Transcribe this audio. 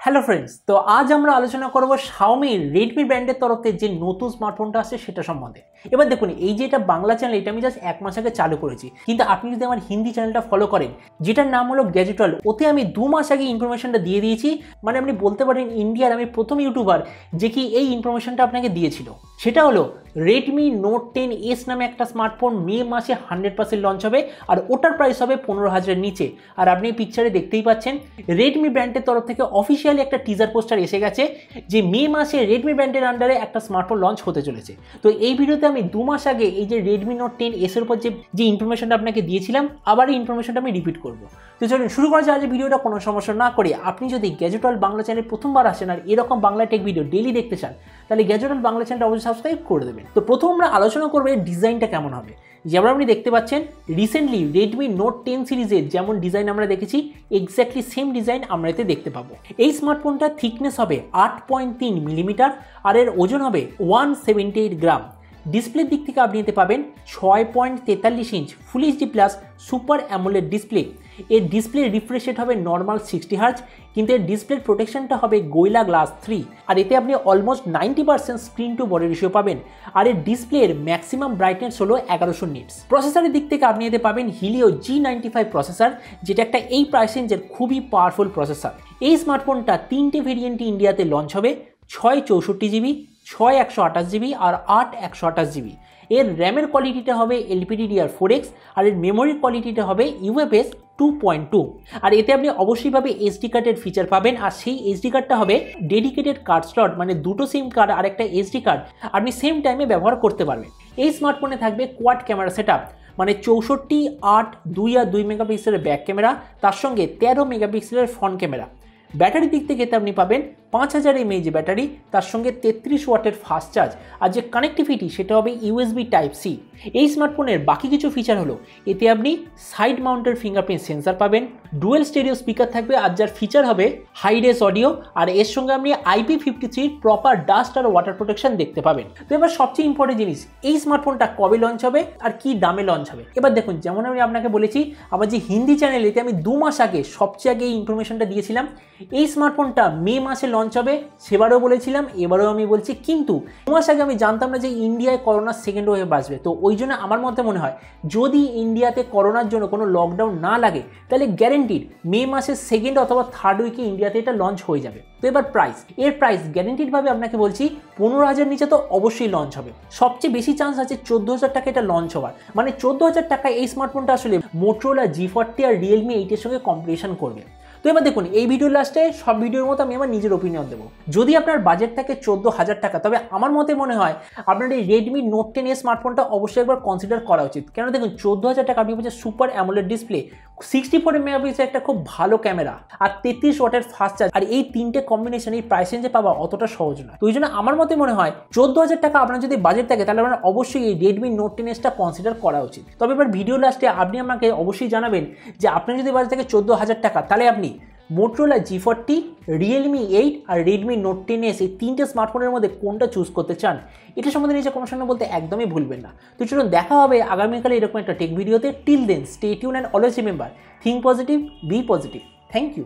Hello friends, তো আজ আমরা আলোচনা করব Xiaomi Redmi ব্র্যান্ডের তরফে যে নতুন স্মার্টফোনটা আসছে সেটা সম্বন্ধে। এবার দেখুন, এই যে এটা বাংলা চ্যানেল, এটা আমি জাস্ট 1 মাস আগে চালু করেছি, কিন্তু আপনি যদি আমার হিন্দি চ্যানেলটা ফলো করেন, যেটার নাম হলো গ্যাজেট ওয়ার্ল্ড, ওতে আমি 2 মাস আগে ইনফরমেশনটা দিয়ে দিয়েছি। মানে আপনি বলতে পারেন ইন্ডিয়ার আমি প্রথম ইউটিউবার যে কি এই ইনফরমেশনটা আপনাকে দিয়েছিল। সেটা হলো Redmi Note 10s নামে একটা স্মার্টফোন মে মাসে 100% লঞ্চ হবে, আর ওটার প্রাইস হবে 15,000-এর নিচে। আর আপনি এই পিকচারে দেখতেই পাচ্ছেন Redmi ব্র্যান্ডের তরফ থেকে অফিসিয়ালি একটা টিজার পোস্টার এসে গেছে যে মে মাসে Redmi ব্র্যান্ডের আন্ডারে একটা স্মার্টফোন লঞ্চ হতে চলেছে। তো এই ভিডিওতে আমি 2 মাস আগে এই যে Redmi Note 10s এর উপর যে ইনফরমেশনটা আপনাকে দিয়েছিলাম, আবার এই ইনফরমেশনটা আমি রিপিট করব। তো চলুন শুরু করা যাক ভিডিওটা কোনো সমস্যা না করে। আপনি যদি গ্যাজেট ওয়ার্ল্ড বাংলা চ্যানেল প্রথমবার আসেন আর এরকম বাংলা টেক ভিডিও ডেইলি দেখতে চান, তাহলে গ্যাজেট ওয়ার্ল্ড বাংলা চ্যানেলটা অবশ্যই সাবস্ক্রাইব করে দেবেন। তো প্রথম আমরা আলোচনা করবো এর ডিজাইনটা কেমন হবে। যেমন আপনি দেখতে পাচ্ছেন রিসেন্টলি Redmi Note 10 সিরিজের যেমন ডিজাইন আমরা দেখেছি, এক্স্যাক্টলি সেম ডিজাইন আমরা এতে দেখতে পাবো। এই স্মার্টফোনটার থিকনেস হবে 8.3 মিলিমিটার আর এর ওজন হবে 178 গ্রাম। ডিসপ্লের দিক থেকে আপনি এতে পাবেন 6.43 inch full HD plus super AMOLED display. এর ডিসপ্লে রিফ্রেশ রেট হবে নর্মাল 60 হার্জ, কিন্তু এর ডিসপ্লের প্রোটেকশনটা হবে গোরিলা গ্লাস 3। আর এতে আপনি almost 90% screen to body ratio পাবেন। আর এর ডিসপ্লের ম্যাক্সিমাম ব্রাইটনেস হলো 1100 নিটস। প্রসেসরের দিক থেকে আপনি এতে পাবেন Helio G95 প্রসেসর, যেটা একটা এই প্রাইস রেঞ্জের খুবই পাওয়ারফুল প্রসেসর। এই স্মার্টফোনটা 3টে ভেরিয়েন্টে ইন্ডিয়াতে লঞ্চ হবে, 664 জিবি, 6 128 জিবি আর 8 128 জিবি। এর র্যামের কোয়ালিটিটা হবে LPDDR4X আর এর মেমোরির কোয়ালিটিটা হবে UFS 2.2। আর এতে আপনি অবশ্যইভাবে SD কার্ডের ফিচার পাবেন, আর সেই SD কার্ডটা হবে ডেডিকেটেড কার্ড স্লট, মানে দুটো সিম কার্ড আর একটা SD কার্ড আপনি সেম টাইমে ব্যবহার করতে পারবেন। এই স্মার্টফোনে থাকবে কোয়াড ক্যামেরা সেটআপ, মানে 64, 8, 2 আর 2 মেগাপিক্সেলের ব্যাক ক্যামেরা, তার সঙ্গে 13 মেগাপিক্সেলের ফ্রন্ট ক্যামেরা। ব্যাটারি দিক থেকে আপনি পাবেন 5000 mAh ব্যাটারি, তার সঙ্গে 33 ওয়াটের ফাস্ট চার্জ। আর যে কানেক্টিভিটি সেটা হবে USB Type-C। এই স্মার্টফোনের বাকি কিছু ফিচার হলো এতে আপনি সাইড মাউন্টেড ফিঙ্গারপ্রিন্ট সেন্সর পাবেন, ডুয়েল স্টেরিও স্পিকার থাকবে, আর যার ফিচার হবে হাই রেস অডিও। আর এর সঙ্গে আপনি IP53 প্রপার ডাস্ট আর ওয়াটার প্রোটেকশন দেখতে পাবেন। তো এবার সবচেয়ে ইম্পর্টেন্ট জিনিস, এই স্মার্টফোনটা কবে লঞ্চ হবে আর কি দামে লঞ্চ হবে। এবার দেখুন, যেমন আমি আপনাকে বলেছি আমার যে হিন্দি চ্যানেল, এতে আমি 2 মাস আগে সবচেয়ে আগে এই ইনফরমেশনটা দিয়েছিলাম। এই স্মার্টফোনটা মে মাসে লঞ্চ হবে, সেবারও বলেছিলাম, এবারেও আমি বলছি। কিন্তু 2 মাস আগে আমি জানতাম না যে ইন্ডিয়ায় করোনার সেকেন্ড ওয়েভ আসবে। তো ওই জন্য আমার মতে মনে হয় যদি ইন্ডিয়াতে করোনার জন্য কোনো লকডাউন না লাগে, তাহলে গ্যারেন্টিড মে মাসের 2nd অথবা 3rd উইকে ইন্ডিয়াতে এটা লঞ্চ হয়ে যাবে। তো এবার এর প্রাইস গ্যারেন্টিডভাবে আপনাকে বলছি 15,000 নিচে তো অবশ্যই লঞ্চ হবে। সবচেয়ে বেশি চান্স আছে 14,000 টাকা এটা লঞ্চ হওয়ার, মানে 14,000 টাকায় এই স্মার্টফোনটা আসলে Motorola G40 আর Realme 8-এর সঙ্গে কম্পিটিশন করবে। তো এবার দেখুন, এই ভিডিওর লাস্টে সব ভিডিওর মতো আমি আমার নিজের ওপিনিয়ন দেবো। যদি আপনার বাজেট থাকে 14,000 টাকা, তবে আমার মতে মনে হয় আপনার এই Redmi Note 10 স্মার্টফোনটা অবশ্যই একবার কনসিডার করা উচিত। কেন দেখুন, 14,000 টাকা আপনি পাচ্ছেন সুপার অ্যামোলেড ডিসপ্লে, 64 মেগাপিক্সেলের একটা খুব ভালো ক্যামেরা আর 33 ওয়াটের ফাস্ট চার্জ। আর এই তিনটে কম্বিনেশন এই প্রাইস রেঞ্জে পাওয়া অতটা সহজ নয়। তো ওই জন্য আমার মতে মনে হয় 14,000 টাকা আপনার যদি বাজেট থাকে, তাহলে আপনার অবশ্যই এই Redmi Note 10টা কনসিডার করা উচিত। তবে এবার ভিডিও লাস্টে আপনি আমাকে অবশ্যই জানাবেন যে আপনার যদি বাজেট থাকে 14,000 টাকা, তাহলে আপনি Motorola G40, Realme 8 আর Redmi Note 10s এই তিনটে স্মার্টফোনের মধ্যে কোনটা চুজ করতে চান, এটা সম্বন্ধে নিচে কমেন্ট বলতে একদমই ভুলবেন না। তো চলুন দেখা হবে আগামীকালে এরকম একটা টেক ভিডিওতে। Till then stay tune and always remember, think positive, be positive. Thank you.